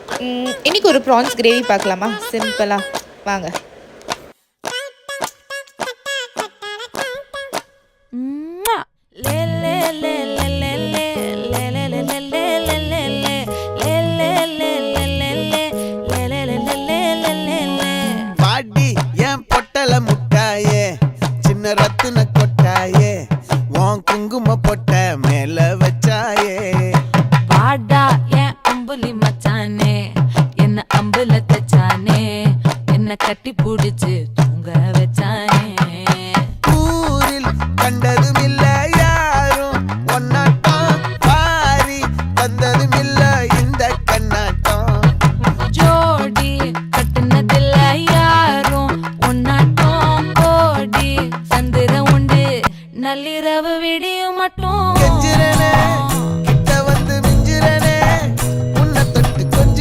இன்னைக்கு ஒரு prawns gravy பார்க்கலாமா? சிம்பிளா வாங்க. பாடி என் பொட்டல முட்டாயே சின்ன ரத்தின கொட்டாயே உன் குங்கும பொட்ட மேல வச்சாயே பாடா என் அம்புலி மச்சானே என்ன அம்புல தச்சானே என்ன கட்டி பூடி